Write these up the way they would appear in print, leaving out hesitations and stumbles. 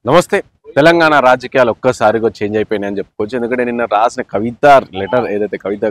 నమస్తే. తెలంగాణ రాజకీయాలు ఒక్కసారిగా చేంజ్ అయిపోయినాయని చెప్పుకోవచ్చు. ఎందుకంటే నిన్న రాసిన కవిత లెటర్ ఏదైతే కవిత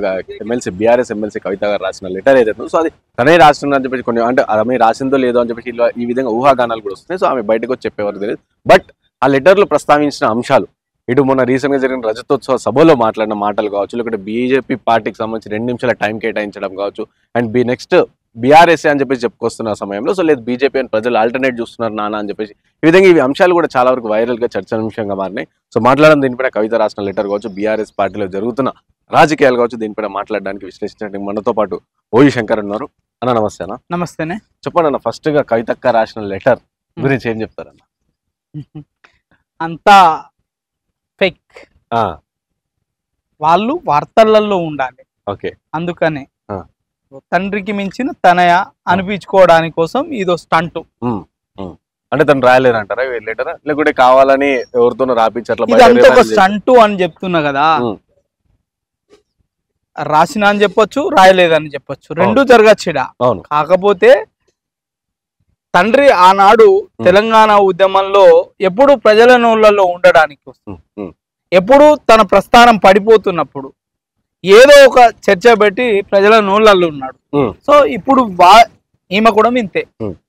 ఎమ్మెల్సీ బీఆర్ఎస్ ఎమ్మెల్సీ కవిత గారు రాసిన లెటర్ ఏదైతే సో అది తనే రాస్తుందని చెప్పేసి కొన్ని అంటే ఆమె రాసిందో లేదో అని చెప్పేసి ఈ విధంగా ఊహాగానాలు కూడా వస్తున్నాయి. సో ఆమె బయటకు వచ్చి చెప్పేవారు తెలియదు. బట్ ఆ లెటర్లో ప్రస్తావించిన అంశాలు ఇటు మొన్న రీసెంట్ గా జరిగిన రజతోత్సవ సభలో మాట్లాడిన మాటలు కావచ్చు, లేకపోతే బీజేపీ పార్టీకి సంబంధించి 2 నిమిషాల టైం కేటాయించడం కావచ్చు, అండ్ నెక్స్ట్ బీఆర్ఎస్ అని చెప్పేసి చెప్పుకొస్తున్న సమయంలో సో లేదు బీజేపీ అని ప్రజలు ఆల్టర్నేట్ చూస్తున్నారు నాన్న అని చెప్పేసి ఈ విధంగా ఈ అంశాలు కూడా చాలా వరకు వైరల్ గా చర్చనీయాంశంగా మారినాయి. సో మాట్లాడడం దీనిపైన కవిత రాసిన లెటర్ కావచ్చు, బీఆర్ఎస్ పార్టీలో జరుగుతున్న రాజకీయాలు కావచ్చు, దీనిపైన మాట్లాడడానికి విశ్లేషించడానికి మనతో పాటు ఓయి శంకర్ ఉన్నారు. అన్న నమస్తే అన్న. నమస్తేనే. చెప్పండి అన్న, ఫస్ట్ గా కవితక్క రాసిన లెటర్ గురించి ఏం చెప్తారన్న? అంతా ఫేక్. వాళ్ళు వార్తలలో ఉండాలి. ఓకే, అందుకనే తండ్రికి మించిన తనయ అనిపించుకోవడానికి కోసం ఇదో స్టంట్. అంటే తను రాయలేదంటారా లెటర్, లేకుంటే కావాలని ఎవరితోనో రాపించట్లా ఇదంతా ఒక స్టంట్ అని చెప్తున్నా కదా. రాసిన అని చెప్పొచ్చు, రాయలేదని చెప్పొచ్చు, రెండు జరగచ్చుడా. కాకపోతే తండ్రి ఆనాడు తెలంగాణ ఉద్యమంలో ఎప్పుడు ప్రజల నోళ్లలో ఉండడానికి ఎప్పుడు తన ప్రస్థానం పడిపోతున్నప్పుడు ఏదో ఒక చర్చ పెట్టి ప్రజల నోళ్లలో ఉన్నాడు. సో ఇప్పుడు ఈమె కూడా ఇంతే.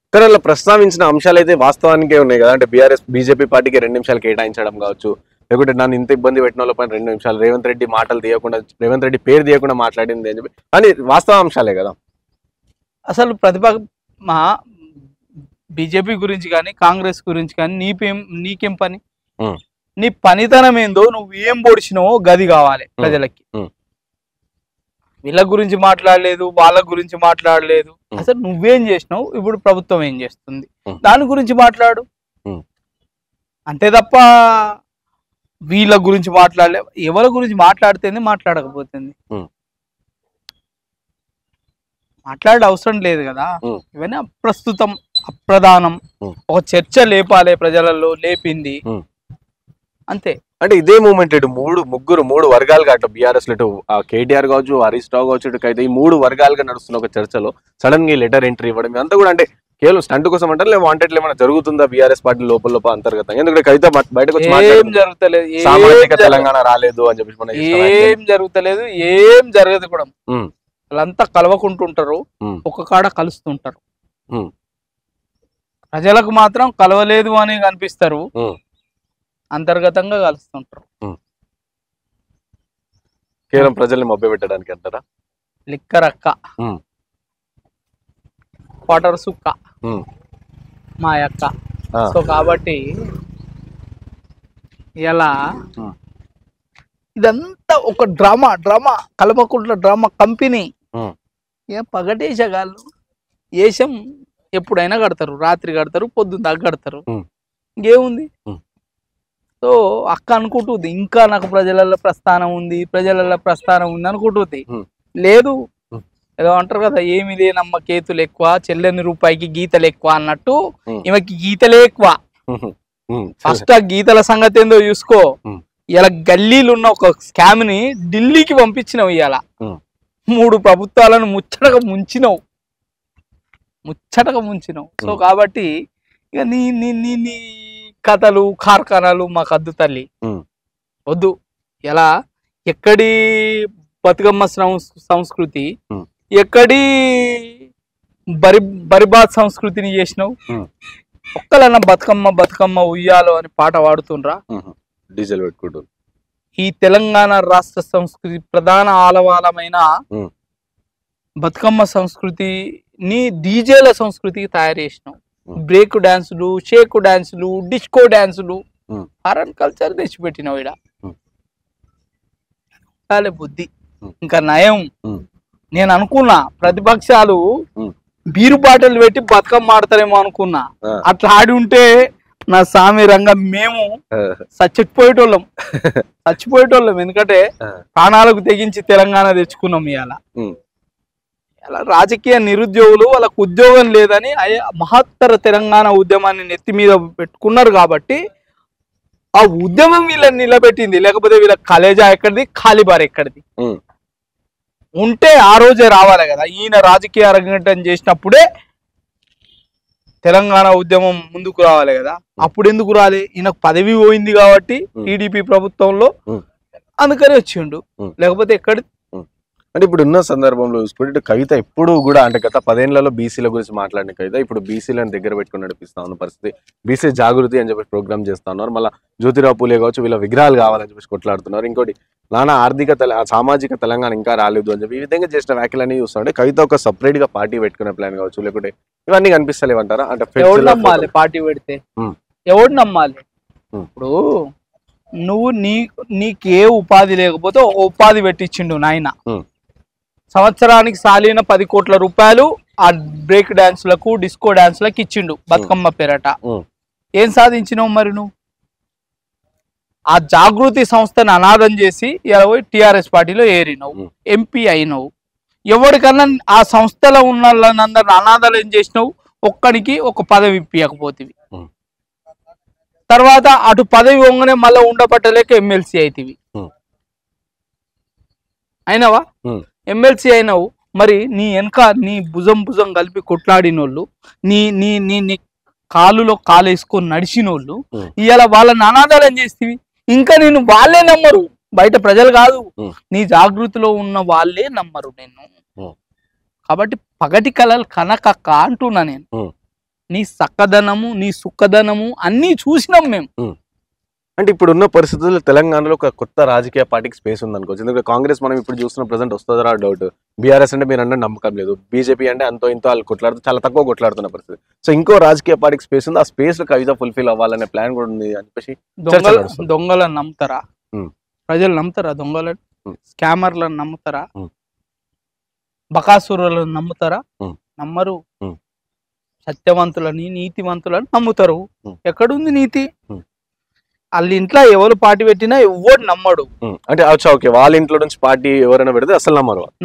ఇక్కడ ప్రస్తావించిన అంశాలు అయితే వాస్తవానికే ఉన్నాయి కదా. అంటే బీజేపీ పార్టీకి 2 నిమిషాలు కేటాయించడం కావచ్చు, లేకుంటే నన్ను ఇంత ఇబ్బంది పెట్టిన వాళ్ళ పైన 2 నిమిషాలు, రేవంత్ రెడ్డి మాటలు తీయకుండా, రేవంత్ రెడ్డి పేరు తీయకుండా మాట్లాడింది అని చెప్పి అని వాస్తవ అంశాలే కదా. అసలు మా బీజేపీ గురించి కానీ కాంగ్రెస్ గురించి కానీ నీకేం పని? నీ పనితనం ఏందో, నువ్వు ఏం పొడిచినావో గది కావాలి ప్రజలకి. వీళ్ళ గురించి మాట్లాడలేదు, వాళ్ళ గురించి మాట్లాడలేదు. అసలు నువ్వేం చేసినావు, ఇప్పుడు ప్రభుత్వం ఏం చేస్తుంది, దాని గురించి మాట్లాడు. అంతే తప్ప వీళ్ళ గురించి మాట్లాడలే. ఎవరి గురించి మాట్లాడితేనే మాట్లాడకపోతుంది, మాట్లాడే అవసరం లేదు కదా. ఇవన్నీ ప్రస్తుతం అప్రధానం. ఒక చర్చ లేపాలి ప్రజలలో, లేపింది అంతే. అంటే ఇదే మూమెంట్ ఇటు మూడు వర్గాలుగా అటు బీఆర్ఎస్ ఇటు కేటీఆర్ కావచ్చు, హరీష్ రావు కావచ్చు, ఇటు అయితే ఈ 3 వర్గాలుగా నడుస్తున్న ఒక చర్చలో సడన్ గా లెటర్ ఎంట్రీ ఇవ్వడం అంతా కూడా అంటే కేవలం స్టంట్ కోసం అంటారు, లేదా వాంటెడ్ ఏమైనా జరుగుతుందా బీఆర్ఎస్ పార్టీ లోపల అంతర్గతంగా? ఎందుకంటే కవిత బయటకు వచ్చి సామాజిక తెలంగాణ రాలేదు అని చెప్పి ఏం జరుగుతలేదు, ఏం జరగదు కూడా. వాళ్ళంతా కలవకుంటుంటారు, ఒక కాడ కలుస్తుంటారు. ప్రజలకు మాత్రం కలవలేదు అని కనిపిస్తారు, అంతర్గతంగా కలుస్తుంటారు. కేవలం ప్రజల్ని మభ్యపెట్టడానికి అంటారా? లిక్కరక్క, క్వార్టర్ సుక్క మా అక్క. సో కాబట్టి ఇలా ఇదంతా ఒక డ్రామా కల్వకుంట్ల డ్రామా కంపెనీ. ఏం పగటేసగాళ్ళు వేషం ఎప్పుడైనా కడతారు, రాత్రి కడతారు, పొద్దున్న దాకా కడతారు, ఇంకేముంది. సో అక్క అనుకుంటుంది ఇంకా నాకు ప్రజలలో ప్రస్థానం ఉంది అనుకుంటుంది. లేదు, ఏదో అంటారు కదా, ఏమి లేనమ్మ కేతులు ఎక్కువ, చెల్లని రూపాయికి గీతలు ఎక్కువ అన్నట్టు ఈమెకి గీతలే ఎక్కువ. ఫస్ట్ ఆ గీతల సంగతి ఏందో చూసుకో. ఇలా గల్లీలు ఉన్న ఒక స్కామ్ ని ఢిల్లీకి పంపించినావు. ఇవాళ 3 ప్రభుత్వాలను ముచ్చటగా ముంచినావు. సో కాబట్టి ఇక నీ కథలు కార్ఖానాలు మాకు వద్దు తల్లి, వద్దు. ఎలా ఎక్కడి బతుకమ్మ సంస్కృతి, ఎక్కడి బరిబాద్ సంస్కృతిని చేసినావు? ఒక్కలన్నా బతుకమ్మ ఉయ్యాలో అని పాట పాడుతుండ్రా? డీజిల్ పెట్టుకుంటూ ఈ తెలంగాణ రాష్ట్ర సంస్కృతి ప్రధాన ఆలవాలమైన బతుకమ్మ సంస్కృతిని డీజేల సంస్కృతికి తయారు చేసినావు. బ్రేక్ డాన్సులు, షేక్ డాన్సులు, డిస్కో డాన్సులు, ఫారెన్ కల్చర్ తెచ్చిపెట్టినావు. ఇడ బుద్ధి ఇంకా నయం. నేను అనుకున్నా ప్రతిపక్షాలు బీరు బాటలు పెట్టి బతుకమ్మ ఆడతారేమో అనుకున్నా. అట్లా ఆడి ఉంటే నా సామి రంగం మేము చచ్చిపోయేటోళ్ళం. ఎందుకంటే ప్రాణాలకు తెగించి తెలంగాణ తెచ్చుకున్నాం. ఇలా రాజకీయ నిరుద్యోగులు వాళ్ళకు ఉద్యోగం లేదని మహత్తర తెలంగాణ ఉద్యమాన్ని నెత్తి మీద పెట్టుకున్నారు కాబట్టి ఆ ఉద్యమం వీళ్ళని నిలబెట్టింది. లేకపోతే వీళ్ళ కలేజా ఎక్కడిది, ఖాళీబార్ ఎక్కడిది ఉంటే ఆ రోజే రావాలి కదా. ఈయన రాజకీయ అరంగేటం చేసినప్పుడే తెలంగాణ ఉద్యమం ముందుకు రావాలి కదా, అప్పుడు ఎందుకు రాలే? ఈయనకు పదవి పోయింది కాబట్టి టీడీపీ ప్రభుత్వంలో, అందుకని వచ్చిండు, లేకపోతే ఎక్కడ. అంటే ఇప్పుడు ఉన్న సందర్భంలో చూసుకుంటే కవిత ఎప్పుడు కూడా అంటే గత 10 ఏళ్లలో బీసీల గురించి మాట్లాడిన కవిత ఇప్పుడు బీసీలను దగ్గర పెట్టుకుని నడిపిస్తా ఉన్న పరిస్థితి. బీసీ జాగృతి అని చెప్పి ప్రోగ్రామ్ చేస్తా ఉన్నారు. మళ్ళీ జ్యోతిరావు పూలే కావచ్చు, వీళ్ళ విగ్రహాలు కావాలని చెప్పేసి కొట్లాడుతున్నారు. ఇంకోటి నానా ఆర్థిక సామాజిక తెలంగాణ ఇంకా రాలేదు అని చెప్పి ఈ విధంగా చేసిన వ్యాఖ్యలన్నీ చూస్తుంటే కవిత ఒక సపరేట్ గా పార్టీ పెట్టుకునే ప్లాన్ కావచ్చు, లేకుంటే ఇవన్నీ కనిపిస్తలేవంటారా? అంటే ఎవరు నమ్మాలి పార్టీ పెడితే? ఎవరు నమ్మాలి? ఇప్పుడు నువ్వు నీకే ఉపాధి లేకపోతే ఒక ఉపాధి పెట్టించిండు నాయన. సంవత్సరానికి సాలిన 10 కోట్ల రూపాయలు ఆ బ్రేక్ డాన్స్లకు డిస్కో డాన్స్లకు ఇచ్చిండు బతుకమ్మ పేరట. ఏం సాధించినావు మరి నువ్వు? ఆ జాగృతి సంస్థను అనాథం చేసి టిఆర్ఎస్ పార్టీలో ఏరినావు, ఎంపీ అయినావు. ఎవరికన్నా ఆ సంస్థలో ఉన్న వాళ్ళందరిని అనాథాలు ఏం చేసినావు? ఒక్కడికి ఒక పదవి ఇప్పియకపోతివి. తర్వాత అటు పదవి వంగనే మళ్ళీ ఉండబట్టలేక ఎమ్మెల్సీ అవుతీవి. అయినావా? ఎమ్మెల్సీ అయినావు. మరి నీ వెనక నీ భుజం కలిపి కొట్లాడినోళ్ళు, నీ నీ నీ నీ కాలులో కాలు వేసుకొని నడిచినోళ్ళు ఇవాళ వాళ్ళని అనాథాలు చేస్తేవి. ఇంకా నేను వాళ్ళే నమ్మరు, బయట ప్రజలు కాదు, నీ జాగృతిలో ఉన్న వాళ్ళే నమ్మరు నేను. కాబట్టి పగటి కళలు కనకక్క అంటున్నా నేను. నీ చక్కదనము నీ సుఖదనము అన్నీ చూసినాం మేము. అంటే ఇప్పుడు ఉన్న పరిస్థితుల్లో తెలంగాణలో ఒక కొత్త రాజకీయ పార్టీకి స్పేస్ ఉంది అనుకోవచ్చు. ఎందుకంటే కాంగ్రెస్ మనం ఇప్పుడు చూస్తున్న ప్రెసెంట్ వస్తుందా డౌట్. బీఆర్ఎస్ అంటే మీరు అన్న నమ్మకం లేదు. బీజేపీ అంటే అంతో ఇంతో వాళ్ళు కొట్లాడుతూ చాలా తక్కువ కొట్లాడుతున్న పరిస్థితి. సో ఇంకో రాజకీయ పార్టీకి స్పేస్ ఉంది, ఆ స్పేస్ లో కవిత ఫుల్ఫిల్ అవ్వాలనే ప్లాన్ కూడా ఉంది అని చెప్పేసి. దొంగలను నమ్ముతారా? ప్రజలు నమ్ముతారా? దొంగలను, స్కామర్లను నమ్ముతారా? బకాసురులను నమ్ముతారా? నమ్మరు. సత్యవంతులని నీతివంతులని నమ్ముతారు. ఎక్కడుంది నీతి? వాళ్ళ ఇంట్లో ఎవరు పార్టీ పెట్టినా ఎవరు నమ్మడు. అంటే ఓకే, వాళ్ళ ఇంట్లో నుంచి పార్టీ ఎవరైనా పెడితే అసలు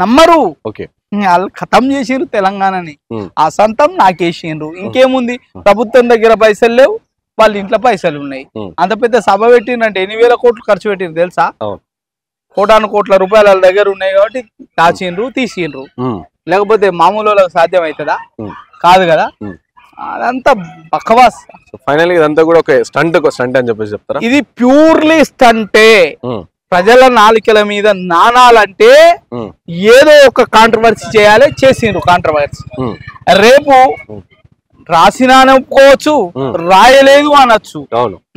నమ్మరు. ఓకే, వాళ్ళు ఖతం చేసిండ్రు తెలంగాణని. ఆ సంతం నాకేసిండ్రు. ఇంకేముంది? ప్రభుత్వం దగ్గర పైసలు లేవు, వాళ్ళ ఇంట్లో పైసలు ఉన్నాయి. అంత పెద్ద సభ పెట్టిండ్రంటే 8,000 కోట్లు ఖర్చు పెట్టిండ్రు తెలుసా? కోటాను కోట్ల రూపాయలు వాళ్ళ దగ్గర ఉన్నాయి కాబట్టి దాచిండ్రు, తీసిండ్రు. లేకపోతే మామూలు వాళ్ళకి సాధ్యం అవుతుందా? కాదు కదా. అదంతా బకవాస్. ఫైనల్ ఇదంతా కూడా ఒక స్టంట్ అని చెప్పేసి చెప్తారా? ఇది ప్యూర్లీ స్టంటే. ప్రజల నాలికల మీద నానాలంటే ఏదో ఒక కాంట్రవర్సీ చేయాలి, చేసిండ్రు కాంట్రవర్సీ. రేపు రాసినానే ఒప్పుకోవచ్చు, రాయలేదు అనొచ్చు,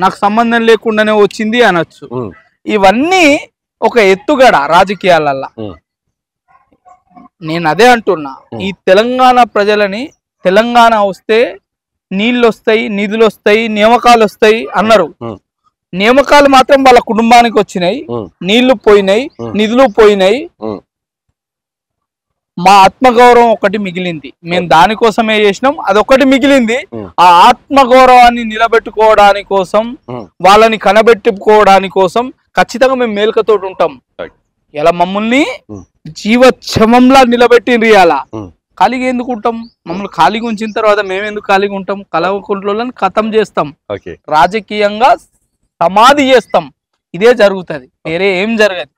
నాకు సంబంధం లేకుండానే వచ్చింది అనొచ్చు. ఇవన్నీ ఒక ఎత్తుగడ రాజకీయాలల్లా. నేను అదే అంటున్నా, ఈ తెలంగాణ ప్రజలని తెలంగాణ వస్తే నీళ్ళు వస్తాయి, నిధులు వస్తాయి, నియామకాలు వస్తాయి అన్నారు. నియామకాలు మాత్రం వాళ్ళ కుటుంబానికి వచ్చినాయి, నీళ్లు పోయినాయి, నిధులు పోయినాయి. మా ఆత్మగౌరవం ఒకటి మిగిలింది, మేము దానికోసమే చేసినాం, అదొకటి మిగిలింది. ఆ ఆత్మగౌరవాన్ని నిలబెట్టుకోవడాని కోసం, వాళ్ళని కనబెట్టుకోవడాని కోసం ఖచ్చితంగా మేము మేలుకతోటి ఉంటాం. ఇలా మమ్మల్ని జీవోత్సవంలా నిలబెట్టిండ్రు. ఇలా ఖాళీగా ఎందుకు ఉంటాం? మమ్మల్ని ఖాళీగా ఉంచిన తర్వాత మేము ఎందుకు ఖాళీగా ఉంటాం? కలవకుంట్లని ఖతం చేస్తాం, రాజకీయంగా సమాధి చేస్తాం. ఇదే జరుగుతుంది, వేరే ఏం జరగదు.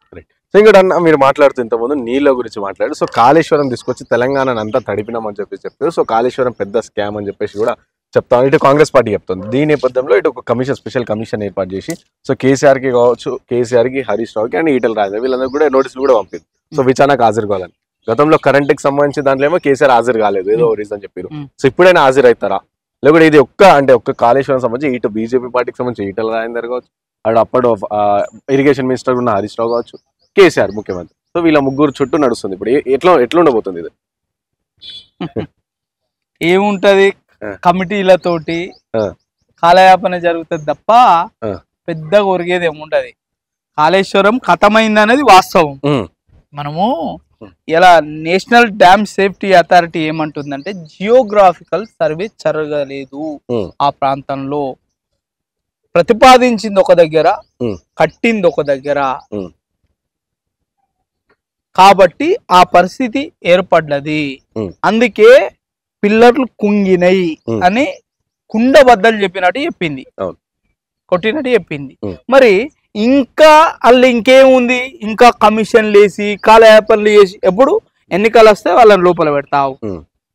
ఇంకోటి అన్న, మీరు మాట్లాడుతూ ఇంతకుముందు నీళ్ళ గురించి మాట్లాడు. సో కాళేశ్వరం తీసుకొచ్చి తెలంగాణను అంతా తడిపినామని చెప్పేసి చెప్తారు. సో కాళేశ్వరం పెద్ద స్కామ్ అని చెప్పేసి కూడా చెప్తాను. ఇటు కాంగ్రెస్ పార్టీ చెప్తుంది. దీని నేపథ్యంలో ఇటు ఒక కమిషన్, స్పెషల్ కమిషన్ ఏర్పాటు చేసి, సో కేసీఆర్కి కావచ్చు, కేసీఆర్కి, హరీష్ రావుకి అండ్ ఈటెల రాజేందర్ వీళ్ళందరూ కూడా నోటీసులు కూడా పంపింది. సో విచారణకు హాజరు కావాలని. గతంలో కరెంట్కి సంబంధించి దాంట్లో ఏమో కేసీఆర్ హాజరు కాలేదు, ఏదో రీజన్ చెప్పారు. సో ఇప్పుడైనా హాజరు అవుతారా? లేకపోతే ఇది ఒక్క కాళేశ్వరం సంబంధించి ఇటు బీజేపీ పార్టీకి సంబంధించి ఈటెల రాజేందర్ కావచ్చు, అప్పుడు ఇరిగేషన్ మినిస్టర్ ఉన్న హరీష్ రావు కావచ్చు, కేసీఆర్ ముఖ్యమంత్రి, సో వీళ్ళ ముగ్గురు చుట్టూ నడుస్తుంది. ఇప్పుడు ఎట్లా ఉండబోతుంది ఇది? ఏముంటది, కమిటీలతోటి కాలయాపన జరుగుతుంది తప్ప పెద్దగా ఒరిగేది ఏముంటది. కాళేశ్వరం ఖతమైంది అనేది వాస్తవం. మనము ఇలా నేషనల్ డ్యామ్ సేఫ్టీ అథారిటీ ఏమంటుందంటే జియోగ్రాఫికల్ సర్వే జరగలేదు ఆ ప్రాంతంలో. ప్రతిపాదించింది ఒక దగ్గర, కట్టింది ఒక దగ్గర, కాబట్టి ఆ పరిస్థితి ఏర్పడ్డది. అందుకే పిల్లర్లు కుంగినయి అని కుండబద్దలు చెప్పినట్టు చెప్పింది, కొట్టినట్టు చెప్పింది. మరి ఇంకా అల్ల ఇంకేముంది? ఇంకా కమిషన్లు వేసి కాలయాపనలు చేసి ఎప్పుడు ఎన్నికలు వస్తే వాళ్ళని లోపల పెడతావు.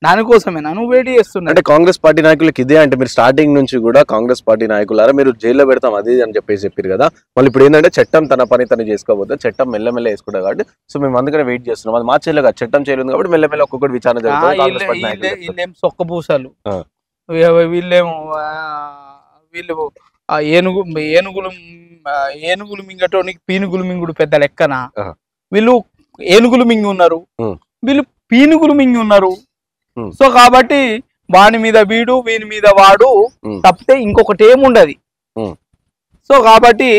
దానికోసమేనా నువ్వు వేడి చేస్తున్నా? అంటే కాంగ్రెస్ పార్టీ నాయకులకి ఇదే అంటే మీరు స్టార్టింగ్ నుంచి కూడా కాంగ్రెస్ పార్టీ నాయకులారా మీరు జైల్లో పెడతాం అది అని చెప్పారు కదా, మళ్ళీ ఇప్పుడు ఏంటంటే చట్టం తన పని తను చేసుకోకపోతే చట్టం మెల్లమెల్ల వేసుకుంటారు కాబట్టి సో మేము అందుకనే వెయిట్ చేస్తున్నాం. అది మా చేయలేదు, చట్టం చేయలేదు కాబట్టి మెల్లమెల్ల ఒక్కొక్కటి విచారణ జరుగుతుంది. కాంగ్రెస్ పార్టీ నాయకులు వీళ్ళేం సొక్కపూసలు, ఆ. వీళ్ళేమో వీళ్ళు ఏనుగులు మింగటోనికి పీనుగులు మింగుడు పెద్ద లెక్కన. వీళ్ళు ఏనుగులు మింగి ఉన్నారు, వీళ్ళు పీనుగులు మింగి ఉన్నారు. సో కాబట్టి వాని మీద వీడు వీని మీద వాడు తప్పితే ఇంకొకటి ఏముండదు. సో కాబట్టి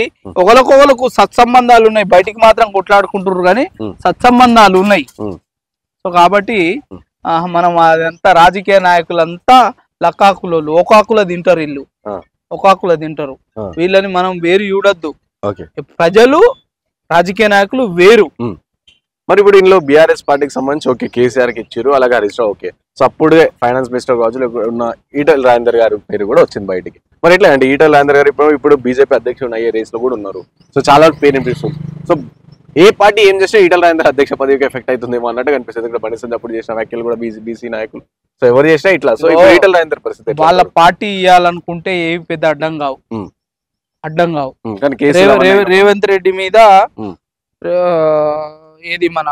ఒకరికొకరికి సత్సంబంధాలు ఉన్నాయి, బయటికి మాత్రం కొట్లాడుకుంటారు కానీ సత్సంబంధాలు ఉన్నాయి. సో కాబట్టి మనం అదంతా రాజకీయ నాయకులంతా లక్కాకులు ఒకాకుల తింటారు, వీళ్ళు ఒకాకుల తింటారు. వీళ్ళని మనం వేరు చూడొద్దు. ప్రజలు రాజకీయ నాయకులు వేరు. మరి ఇప్పుడు ఇందులో బీఆర్ఎస్ పార్టీకి సంబంధించి ఓకే కేసీఆర్ కి ఇచ్చారు, అలాగే హరీష్ రావు ఓకే. సో అప్పుడే ఫైనాన్స్ మినిస్టర్ కావచ్చు ఉన్న ఈటెల రాజేందర్ గారి పేరు కూడా వచ్చింది బయటికి. మరి ఎట్లా అంటే ఈటెల రాజేందర్ గారు ఇప్పుడు బీజేపీ అధ్యక్షుడు అయ్యే రేస్ లో కూడా ఉన్నారు. సో చాలా పేరు వినిపిస్తుంది. సో ఏ పార్టీ ఏం చేస్తే ఈటెల రాజేందర్ అధ్యక్ష పదవికి ఎఫెక్ట్ అవుతుందేమో అన్నట్టు కనిపిస్తుంది. ఇక్కడ బండి సంజయ్ అప్పుడు చేసిన వ్యాఖ్యలు కూడా బీసీ నాయకులు సో ఎవరు చేసినా ఇట్లా. సో ఇప్పుడు ఈటెల రాజేందర్ పరిస్థితి వాళ్ళ పార్టీ ఇవ్వాలనుకుంటే ఏవి పెద్ద అడ్డం కావు. కానీ రేవంత్ రెడ్డి మీద ఏది మన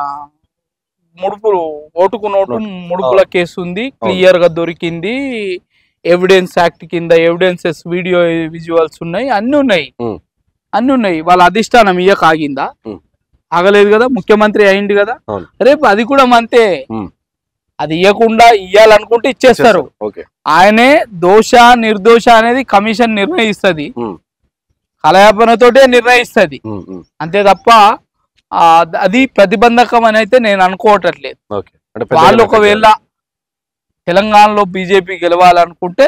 ముడుపులు ఓటుకు నోటు ముడుపుల కేసు ఉంది, క్లియర్ గా దొరికింది. ఎవిడెన్స్ యాక్ట్ కింద ఎవిడెన్సెస్ వీడియో విజువల్స్ ఉన్నాయి, అన్ని ఉన్నాయి. వాళ్ళ అధిష్టానం ఇయ్యక ఆగిందా? ఆగలేదు కదా, ముఖ్యమంత్రి అయింది కదా. రేపు అది కూడా అంతే, అది ఇవ్వకుండా ఇయ్యాలనుకుంటే ఇచ్చేస్తారు. ఆయనే దోష నిర్దోష అనేది కమిషన్ నిర్ణయిస్తుంది, కలయాపనతోటే నిర్ణయిస్తుంది అంతే తప్ప అది ప్రతిబంధకం అని అయితే నేను అనుకోవట్లేదు. వాళ్ళు ఒకవేళ తెలంగాణలో బీజేపీ గెలవాలనుకుంటే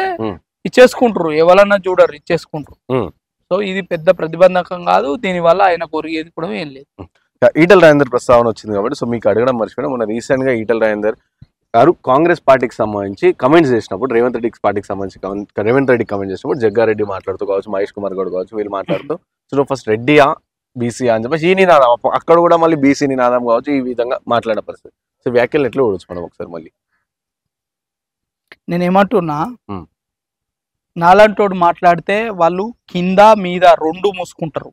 ఇచ్చేసుకుంటారు, ఎవరన్నా చూడరు ఇచ్చేసుకుంటారు. సో ఇది పెద్ద ప్రతిబంధకం కాదు, దీనివల్ల ఆయన కొరిగేది కూడా ఏం లేదు. ఈటెల రాజేందర్ ప్రస్తావన వచ్చింది కాబట్టి సో మీకు అడగడం మర్చిపోయినా, మొన్న రీసెంట్ గా ఈటెల రాజేందర్ గారు కాంగ్రెస్ పార్టీకి సంబంధించి కమెంట్స్ చేసినప్పుడు రేవంత్ రెడ్డి పార్టీకి సంబంధించి రేవంత్ రెడ్డి కమెంట్ చేసినప్పుడు జగ్గారెడ్డి మాట్లాడుతూ కావచ్చు, మహేష్ కుమార్ గౌడ్ కావచ్చు, వీళ్ళు మాట్లాడుతూ సో ఫస్ట్ రెడ్డియా బీసీ అని చెప్పేసి ఈ నినాదం, అక్కడ కూడా మళ్ళీ బీసీ నినాదం కావచ్చు, ఈ విధంగా మాట్లాడే పరిస్థితి. సో వ్యాఖ్యలు ఎట్లా చూడొచ్చు మనం ఒకసారి మళ్ళీ? నేనేమంటున్నా, నాలంటోడు మాట్లాడితే వాళ్ళు కింద మీద రెండు మూసుకుంటారు.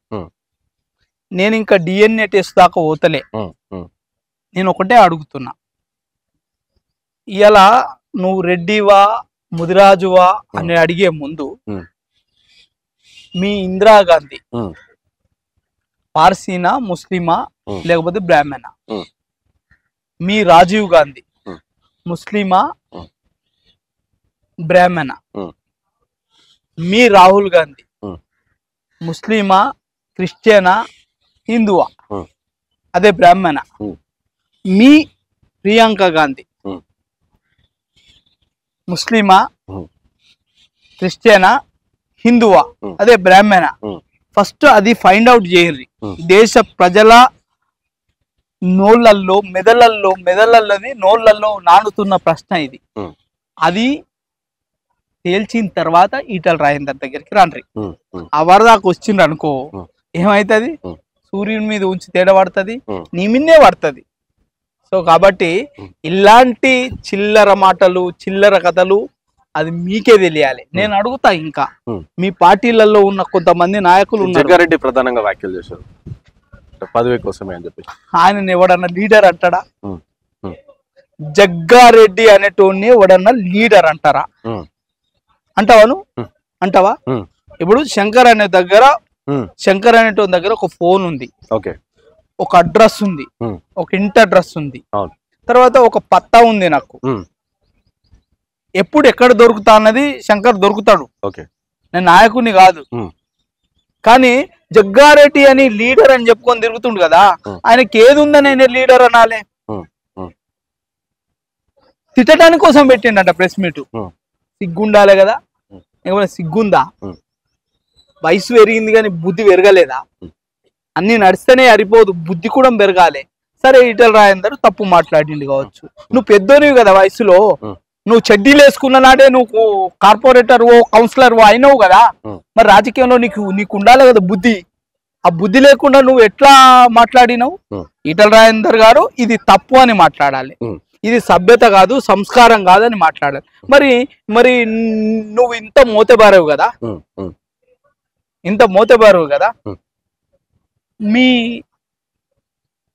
నేను ఇంకా డిఎన్ఏ టెస్ట్ దాకా పోతలే. నేను ఒకటే అడుగుతున్నా, ఇలా నువ్వు రెడ్డివా ముదిరాజువా అని అడిగే ముందు మీ ఇందిరాగాంధీ పార్సీనా ముస్లిమా లేకపోతే బ్రాహ్మణ? మీ రాజీవ్ గాంధీ ముస్లిమా బ్రాహ్మణ? మీ రాహుల్ గాంధీ ముస్లిమా క్రిస్టియనా హిందువా? అదే బ్రాహ్మణ. మీ ప్రియాంక గాంధీ ముస్లిమా క్రిస్టియనా హిందువా? అదే బ్రాహ్మణ. ఫస్ట్ అది ఫైండ్ అవుట్ చేయర్రి. దేశ ప్రజల నోళ్ళల్లో మెదళ్ళల్లోది నోళ్ళల్లో నానుతున్న ప్రశ్న ఇది. అది తేల్చిన తర్వాత ఈటెల రాజేందర్ దగ్గరికి రండి. ఆ వరదాకు వచ్చిండ్రు అనుకో, ఏమైతుంది? సూర్యుని మీద ఉంచి తేడా పడుతుంది, నీ మిన్నే పడుతుంది. సో కాబట్టి ఇలాంటి చిల్లర మాటలు చిల్లర కథలు అది మీకే తెలియాలి. నేను అడుగుతా, ఇంకా మీ పార్టీలలో ఉన్న కొంతమంది నాయకులు ఉన్నారు. జగ్గారెడ్డి ప్రధానంగా వ్యాఖ్యలు చేశారు పదవి కోసమే అని చెప్పి. ఆయన ఎవడన్నా లీడర్ అంటాడా? జగ్గారెడ్డి అనేటోని ఎవడన్నా లీడర్ అంటారా? అంటావాను అంటావా? ఇప్పుడు శంకర్ అనేటోని దగ్గర ఒక ఫోన్ ఉంది, ఒక అడ్రస్ ఉంది, ఒక ఇంటి అడ్రస్ ఉంది, తర్వాత ఒక పత్తా ఉంది. నాకు ఎప్పుడు ఎక్కడ దొరుకుతా అన్నది శంకర్ దొరుకుతాడు. నేను నాయకుని కాదు, కానీ జగ్గారెడ్డి అని లీడర్ అని చెప్పుకొని తిరుగుతుండు కదా, ఆయనకి ఏది ఉందని ఆయన లీడర్ అనాలే? తిట్టడానికి కోసం పెట్టిండట ప్రెస్ మీట్. సిగ్గుండాలే కదా, ఏమైనా సిగ్గుందా? వయసు పెరిగింది కానీ బుద్ధి పెరగలేదా? అన్ని నడిస్తేనే అరిపోదు, బుద్ధి కూడా పెరగాలి. సరే, ఈటెల రాజేందర్ తప్పు మాట్లాడింది కావచ్చు, నువ్వు పెద్దోనివి కదా వయసులో, నువ్వు చెడ్డీలు వేసుకున్న నాడే నువ్వు కార్పొరేటర్ కౌన్సిలర్ అయినావు కదా, మరి రాజకీయంలో నీకు ఉండాలి కదా బుద్ధి. ఆ బుద్ధి లేకుండా నువ్వు ఎట్లా మాట్లాడినావు? ఈటెల రాజేందర్ గారు ఇది తప్పు అని మాట్లాడాలి. ఇది సభ్యత కాదు, సంస్కారం కాదని మాట్లాడాలి. మరి మరి నువ్వు ఇంత మోతెబారవు కదా, ఇంత మోతెబారవు కదా, మీ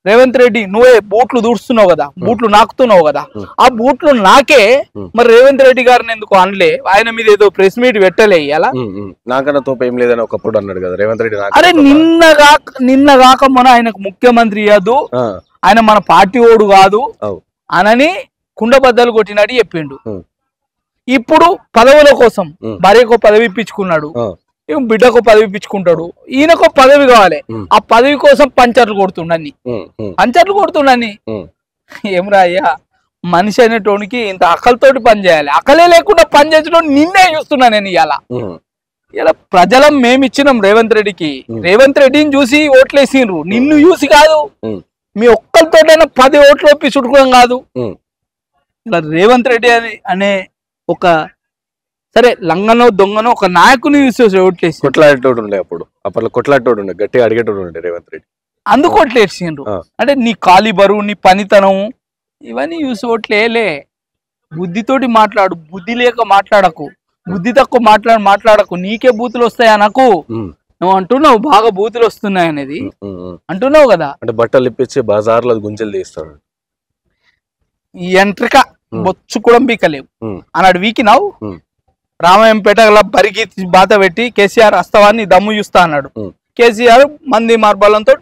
రేవంత్ రెడ్డి నువ్వే బూట్లు దూడుస్తున్నావు కదా, బూట్లు నాకుతున్నావు కదా, ఆ బూట్లు నాకే మరి రేవంత్ రెడ్డి గారిని ఎందుకు అనలే? ఆయన మీద ఏదో ప్రెస్ మీట్ పెట్టలే ఇలా? నాకన్నా తోపు ఏం లేదని ఒకప్పుడు అన్నాడు కదా రేవంత్ రెడ్డి. అరే నిన్న కాక మన ఆయనకు ముఖ్యమంత్రి కాదు, ఆయన మన పార్టీ ఓడు కాదు అనని కుండబద్దలు కొట్టినట్టు చెప్పిండు. ఇప్పుడు పదవుల కోసం భార్యకు పదవి ఇప్పించుకున్నాడు, బిడ్డకు పదవి ఇప్పించుకుంటాడు, ఈయనకు పదవి కావాలి, ఆ పదవి కోసం పంచర్లు కొడుతుండని. ఏమరా అయ్యా, మనిషి అనేటోనికి ఇంత అక్కలతోటి పని చేయాలి, అక్కలే లేకుండా పని చేసడం నిన్నే చూస్తున్నా నేను. ఇలా ప్రజలం మేమిచ్చినాం రేవంత్ రెడ్డికి, రేవంత్ రెడ్డిని చూసి ఓట్లేసిండ్రు, నిన్ను చూసి కాదు. మీ ఒక్కరితోటైనా 10 ఓట్లు ఒప్పి చుట్టుకోవడం కాదు. ఇలా రేవంత్ రెడ్డి అనే ఒక సరే లంగనో దొంగనో ఒక నాయకుని చూసి ఓట్లేసి కొట్లాడేటోడు ఉండే, అప్పట్లో కొట్లాడేటోడు ఉండే, గట్టిగా అడిగేటోడు ఉండే రేవంత్ రెడ్డి. అందుకు ఓట్లేసిండ్రు. అంటే నీ ఖాళీ బరువు, నీ పనితనం ఇవన్నీ చూసి ఓట్లేలే. బుద్ధితోటి మాట్లాడు, బుద్ధి లేక మాట్లాడకు, బుద్ధి తక్కువ మాట్లాడకు. నీకే బూతులు వస్తాయా నాకు? నువ్వు అంటున్నావు బాగా బూతులు వస్తున్నాయి అనేది అంటున్నావు కదా. అంటే బట్టలు ఇప్పించి బజార్లో గుంజలు తీస్తాడు. ఈ ఎంట్రిక బొచ్చు కూడా బీకలేవు అన్నాడు, వీకినావు. రామాయంపేట బరికి బాత పెట్టి కేసీఆర్ అస్తవాన్ని దమ్ము చూస్తా అన్నాడు. కేసీఆర్ మంది మార్బలంతో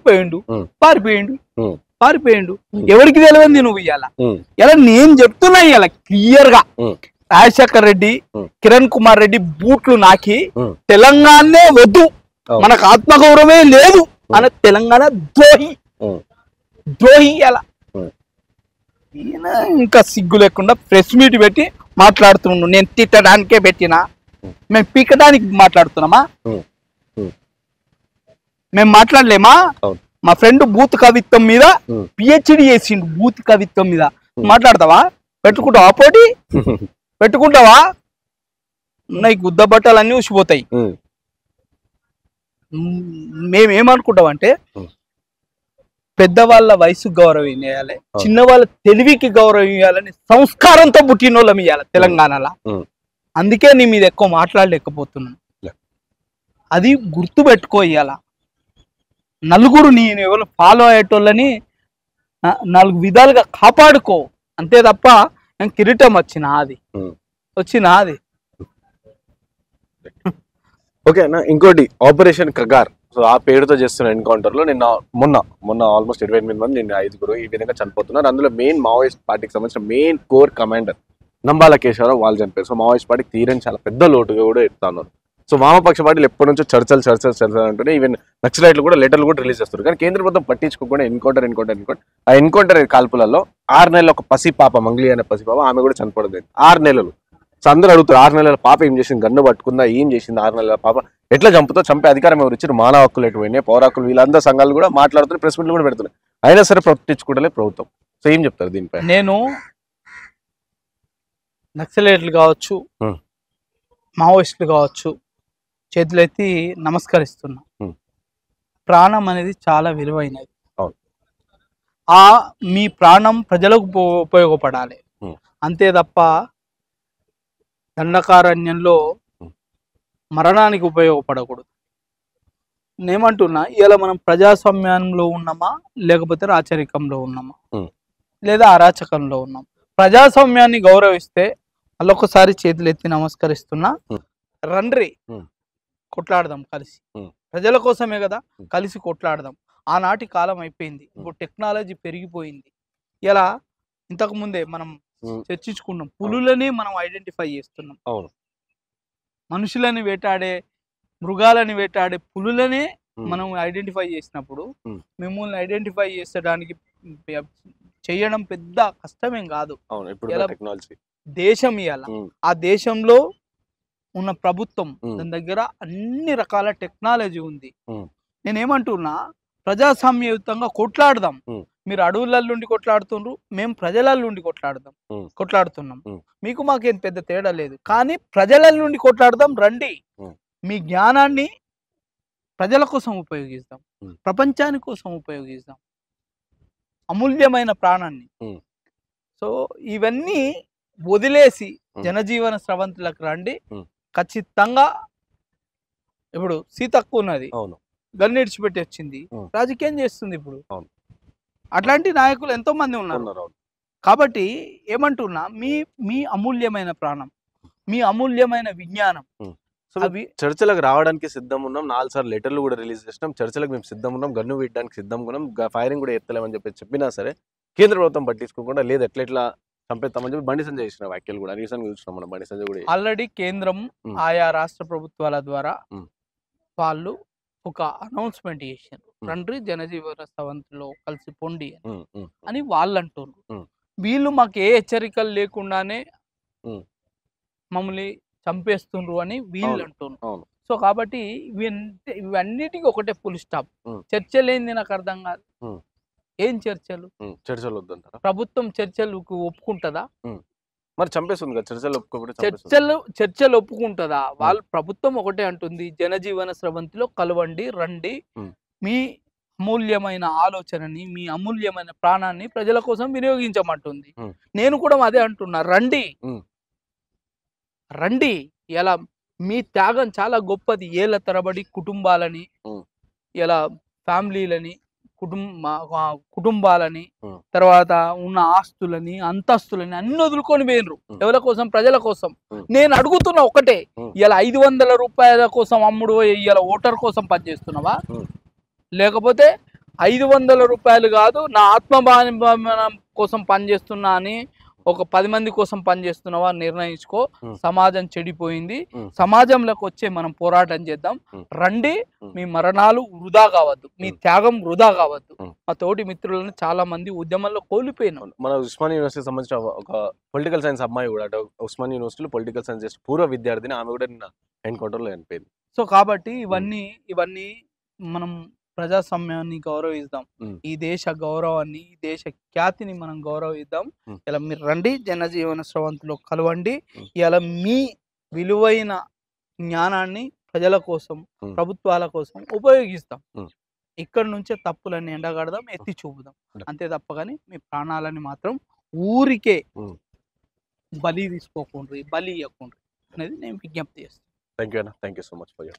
పారిపోయిండు. ఎవరికి తెలియంది నువ్వు ఇలా నేను చెప్తున్నా. ఇలా క్లియర్ గా రాజశేఖర్ రెడ్డి, కిరణ్ కుమార్ రెడ్డి బూట్లు నాకి తెలంగాణనే వద్దు, మనకు ఆత్మగౌరవమే లేదు అన్న తెలంగాణ ద్రోహి అలా ఇంకా సిగ్గు లేకుండా ప్రెస్ మీట్ పెట్టి మాట్లాడుతున్నాడు. నేను తిట్టడానికే పెట్టినా, మేము పీకడానికి మాట్లాడుతున్నామా? మేము మాట్లాడలేమా? మా ఫ్రెండ్ బూత్ కవిత్వం మీద పిహెచ్డి చేసిండు, బూత్ కవిత్వం మీద మాట్లాడతావా? పెట్టుకుంటావా? పోటీ పెట్టుకుంటావా? ఉన్నాయి గుద్ద బట్టలన్నీ ఊసిపోతాయి. మేమేమనుకుంటామంటే పెద్దవాళ్ళ వయసు గౌరవం ఇవ్వాలి, చిన్నవాళ్ళ తెలివికి గౌరవం ఇవ్వాలని సంస్కారంతో పుట్టినోళ్ళం ఇవ్వాలి తెలంగాణలో. అందుకే నీ మీద ఎక్కువ మాట్లాడలేకపోతున్నాను. అది గుర్తు పెట్టుకో. ఇవ్వాల నలుగురు నేను ఎవరు ఫాలో అయ్యేటోళ్ళని 4 విధాలుగా కాపాడుకో, అంతే తప్ప నేను కిరీటం వచ్చినాది. ఓకేనా. ఇంకోటి ఆపరేషన్ కగార్, సో ఆ పేరుతో చేస్తున్న ఎన్కౌంటర్ లో మొన్న ఆల్మోస్ట్ 28 మంది, నిన్న 5 ఈ విధంగా చనిపోతున్నారు. అందులో మెయిన్ మావోయిస్ట్ పార్టీకి సంబంధించిన main core commander Nambala Keshava Rao వాళ్ళు చనిపోయారు. సో మావోయిస్ట్ పార్టీకి తీరని చాలా పెద్ద లోటుగా కూడా ఎత్తున్నారు. సో వామపక్ష పార్టీలు ఎప్పటి నుంచో చర్చలు అంటూనే ఈవెన్ నక్సలైట్లు కూడా లెటర్లు కూడా రిలీజ్ చేస్తారు. కానీ కేంద్ర ప్రభుత్వం పట్టించుకోకుండా ఎన్కౌంటర్ ఆ ఎన్కౌంటర్ కాల్పులలో 6 నెలల ఒక పసిపాప, మంగ్లీ అనే పసిపాప, ఆమె కూడా చనిపోవడం 6 నెలలు. సో అందరూ అడుగుతారు 6 నెలల పాప ఏం చేసింది, గన్ను పట్టుకుందా, ఏం చేసింది 6 నెలల పాప, ఎట్లా చంపే అధికారం ఎవరు ఇచ్చారు? మానవ హక్కులు ఎటువైనాయి, పౌర హక్కులు, వీళ్ళందరూ సంఘాలు కూడా మాట్లాడుతున్నారు, ప్రెస్ మీట్లు కూడా పెడుతున్నాయి. అయినా సరే పట్టించుకుంటలే ప్రభుత్వం. సో ఏం చెప్తారు దీనిపై? నేను నక్సలైట్లు కావచ్చు, మావోయిస్టులు కావచ్చు, చేతులెత్తి నమస్కరిస్తున్నా. ప్రాణం అనేది చాలా విలువైనది. మీ ప్రాణం ప్రజలకు ఉపయోగపడాలి, అంతే తప్ప దండకారణ్యంలో మరణానికి ఉపయోగపడకూడదు. నేనేమంటున్నా, ఇలా మనం ప్రజాస్వామ్యంలో ఉన్నామా లేకపోతే రాచరికంలో ఉన్నామా లేదా అరాచకంలో ఉన్నాం? ప్రజాస్వామ్యాన్ని గౌరవిస్తే అల్లొకసారి చేతులు ఎత్తి నమస్కరిస్తున్నా. రండ్రి కొట్లాడదాం కలిసి, ప్రజల కోసమే కదా, కలిసి కొట్లాడదాం. ఆనాటి కాలం అయిపోయింది, ఇప్పుడు టెక్నాలజీ పెరిగిపోయింది. ఇలా ఇంతకు ముందే మనం చర్చించుకున్నాం, పులులని మనం ఐడెంటిఫై చేస్తున్నాం. మనుషులని వేటాడే, మృగాలని వేటాడే పులులనే మనం ఐడెంటిఫై చేసినప్పుడు మిమ్మల్ని ఐడెంటిఫై చేసడానికి చేయడం పెద్ద కష్టమేం కాదు. దేశం ఇవాళ ఆ దేశంలో ఉన్న ప్రభుత్వం దాని దగ్గర అన్ని రకాల టెక్నాలజీ ఉంది. నేనేమంటున్నా, ప్రజాస్వామ్యయుతంగా కొట్లాడదాం. మీరు అడవుల నుండి కొట్లాడుతుండ్రు, మేము ప్రజల నుండి కొట్లాడుతున్నాం. మీకు మాకేం పెద్ద తేడా లేదు, కానీ ప్రజల నుండి కొట్లాడదాం. రండి, మీ జ్ఞానాన్ని ప్రజల కోసం ఉపయోగిస్తాం, ప్రపంచాని కోసం ఉపయోగిస్తాం. అమూల్యమైన ప్రాణాన్ని సో ఇవన్నీ వదిలేసి జనజీవన స్రవంతులకు రండి. ఖచ్చితంగా ఇప్పుడు సీతక్క ఉన్నది, అవును, గన్ను ఇడిచిపెట్టి వచ్చింది, రాజకీయం చేస్తుంది ఇప్పుడు. అవును. అట్లాంటి నాయకులు ఎంతో మంది ఉన్నారు. అవును. కాబట్టి ఏమంటున్నా, మీ మీ అమూల్యమైన ప్రాణం, మీ అమూల్యమైన విజ్ఞానం అవి చర్చలకు రావడానికి సిద్ధం ఉన్నాం. 4 సార్లు లెటర్లు కూడా రిలీజ్ చేసినాం. చర్చలకు మేము సిద్ధం ఉన్నాం, గన్ను వేయడానికి సిద్ధంగా ఉన్నాం, ఫైరింగ్ కూడా ఎత్తలేమని చెప్పినా సరే కేంద్ర ప్రభుత్వం పట్టించుకోకుండా లేదు ఎట్లా చంపేస్తామని చెప్పి బండి సంజయ్ చేసిన వ్యాఖ్యలు కూడా రీసెంట్ గా చూసినాం మనం. బండి సంజయ్ కూడా ఆల్రెడీ కేంద్రం ఆయా రాష్ట్ర ప్రభుత్వాల ద్వారా వాళ్ళు ఒక అనౌన్స్మెంట్ చేశారు, రండి జనజీవన స్రవంతిలో కలిసి పొండి అని వాళ్ళు అంటున్నారు. వీళ్ళు మాకు ఏ హెచ్చరికలు లేకుండానే మమ్మల్ని చంపేస్తుండ్రు అని వీళ్ళు అంటున్నారు. సో కాబట్టి ఇవన్నిటికీ ఒకటే ఫుల్ స్టాప్. చర్చలు ఏంది నాకు అర్థం కాదు. ఏం చర్చలు? చర్చలు వద్దంటారా? ప్రభుత్వం చర్చలకు ఒప్పుకుంటుందా? మరి చంపేస్తుంది కదా, చర్చలు ఒప్పుకుంటుందా? వాళ్ళు ప్రభుత్వం ఒకటే అంటుంది, జనజీవన స్రవంతిలో కలవండి, రండి, మీ అమూల్యమైన ఆలోచనని, మీ అమూల్యమైన ప్రాణాన్ని ప్రజల కోసం వినియోగించమంటుంది. నేను కూడా అదే అంటున్నా, రండి రండి. ఇలా మీ త్యాగం చాలా గొప్పది. ఏళ్ళ తరబడి కుటుంబాలని, ఇలా ఫ్యామిలీలని, కుటుంబాలని, తర్వాత ఉన్న ఆస్తులని, అంతస్తులని అన్ని వదులుకొని పోయినరు. ఎవరి కోసం? ప్రజల కోసం. నేను అడుగుతున్నా ఒకటే, ఇలా 500 రూపాయల కోసం అమ్ముడు ఇలా ఓటర్ కోసం పనిచేస్తున్నావా? లేకపోతే 500 రూపాయలు కాదు, నా ఆత్మభానం కోసం పనిచేస్తున్నా అని ఒక 10 మంది కోసం పనిచేస్తున్నావా నిర్ణయించుకో. సమాజం చెడిపోయింది, సమాజంలోకి వచ్చే మనం పోరాటం చేద్దాం. రండి, మీ మరణాలు వృధా కావద్దు, మీ త్యాగం వృధా కావద్దు. మా తోటి మిత్రులను చాలా మంది ఉద్యమంలో కోల్పోయినాం. మన ఉస్మానియా యూనివర్సిటీ సంబంధించిన ఒక పొలిటికల్ సైన్స్ అమ్మాయి కూడా, ఉస్మానియా యూనివర్సిటీలో పొలిటికల్ సైన్స్ చేసిన పూర్వ విద్యార్థిని, ఆమె కూడా నిన్న ఎన్కౌంటర్లో చనిపోయింది. సో కాబట్టి ఇవన్నీ మనం ప్రజాస్వామ్యాన్ని గౌరవిద్దాం, ఈ దేశ గౌరవాన్ని, ఈ దేశ ఖ్యాతిని మనం గౌరవిద్దాం. ఇలా మీరు రండి, జనజీవన స్రవంతిలో కలవండి. ఇలా మీ విలువైన జ్ఞానాన్ని ప్రజల కోసం, ప్రభుత్వాల కోసం ఉపయోగిస్తాం. ఇక్కడి నుంచే తప్పులన్నీ ఎండగడదాం, ఎత్తి చూపుదాం. అంతే తప్ప కానీ మీ ప్రాణాలని మాత్రం ఊరికే బలి తీసుకోకుండా, బలి ఇవ్వకుండా అనేది నేను విజ్ఞప్తి చేస్తాను. థ్యాంక్ యూ అన్న, thank you so much for your time.